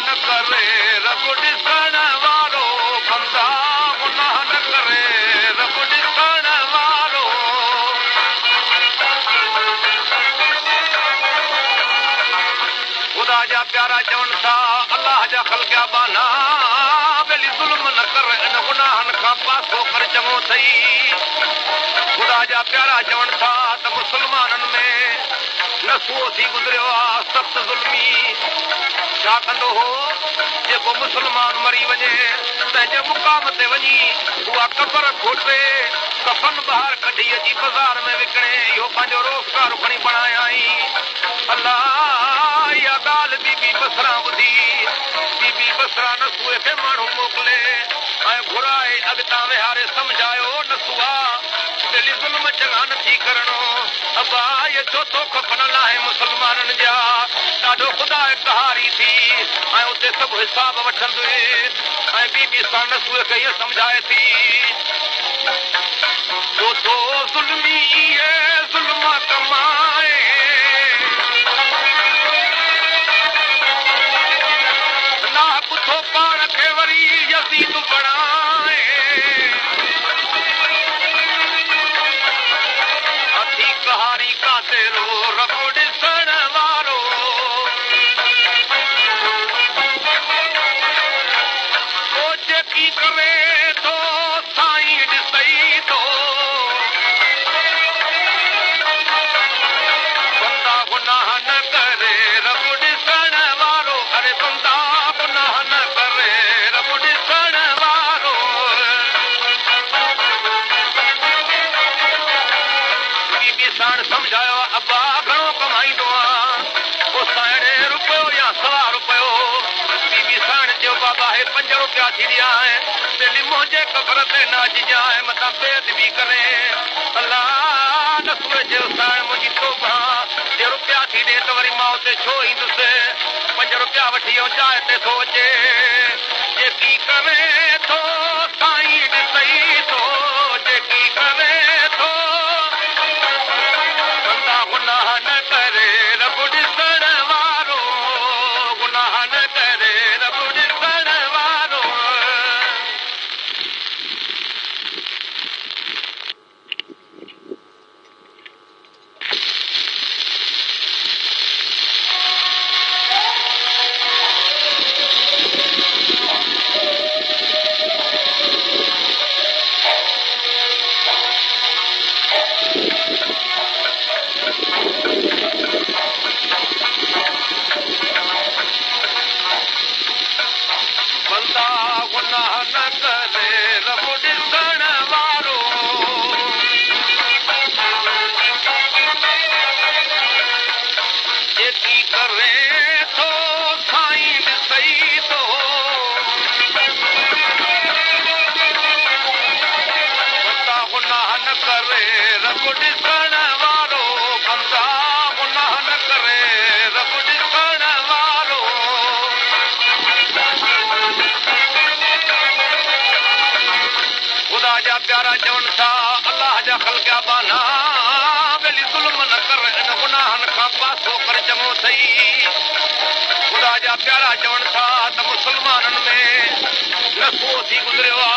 न करे रब ॾिसण वारो बंदा गुनाह न करे रब ॾिसण वारो ख़ुदा जा प्यारा चवनि था अलाह जा ख़ल्क़िया बाना बेली ज़ुल्म न कर इन गुनाहनि खां पासो कर चङो अथई ख़ुदा जा प्यारा चवनि था त मुस्लमाननि में नसूओ थी गुज़रियो आहे सख़्त ज़ुल्मी छा कंदो हो जेको मुस्लमान मरी वञे तंहिंजे मुक़ाम ते वञी उहा कबर खोटे कफन ॿाहिरि कढी अची बाज़ार में विकिणे इहो पंहिंजो रोज़गार खणी बणायाई अलाह इहा ॻाल्हि बीबी बसरा ॿुधी बीबी बसरा नसूए खे माण्हू मोकिले ऐं घुराए अॻितां विहारे सम्झायो नसूआ दिली ज़ुल्म चङा नथी करणो अबा इहे छो थो खपनल आहे मुस्लमाननि जा ॾाढो ख़ुदा कहारी थी ऐं उते सभु हिसाब वठंदुए ऐं बीबी सां नसूए खे इहो सम्झाए थी छो थो ज़ुल्मी इहे ज़ुल्म कमाए थो पाण खे वरी यज़ीद बणाए अथी कहारी काथे रो रब ॾिसण वारो पोइ जेकी करे थो साईं ॾिसई थो बंदा गुनाह न करे रब ॾिसण वारो अरे बंदा गुनाह न करे रब ॾिसण वारो बीबी साण सम्झायो अब्बा घणो कमाईंदो आहे पोइ साइणे रुपयो या सवा रुपयो बीबी साण चयो बाबा हे 5 रुपया थी विया आहिनि दिल्ली मुंहिंजे कबर ते न अचिजांइ मथां बेदबी करे अलाह नसूए चयो साण मुंहिंजी तोबा जे रुपया थी ॾे त वरी मां उते छो ईंदुसि 5 रुपया वठी ऐं चांहि ते थो अचे जेकी करे थो साईं ॾिसई थो जेकी करे थो बंदा गुनाह न करे रब ॾिसण वारो गुनाह न करे रब ॾिसण वारो बंदा गुनाह न करे रब ॾिसण वारो जेकी करे थो साईं ॾिसई थो बंदा गुनाह न करे रब ॾिसण वारो बंदा गुनाह न करे रब ॾिसण वारो ख़ुदा जा प्यारा चवनि था अलाह जा ख़ल्क़िया बाना बेली ज़ुल्म न कर इन गुनाहनि खां पासो कर चङो अथई ख़ुदा जा प्यारा चवनि था त मुस्लमाननि में नसूओ थी गुज़रियो आहे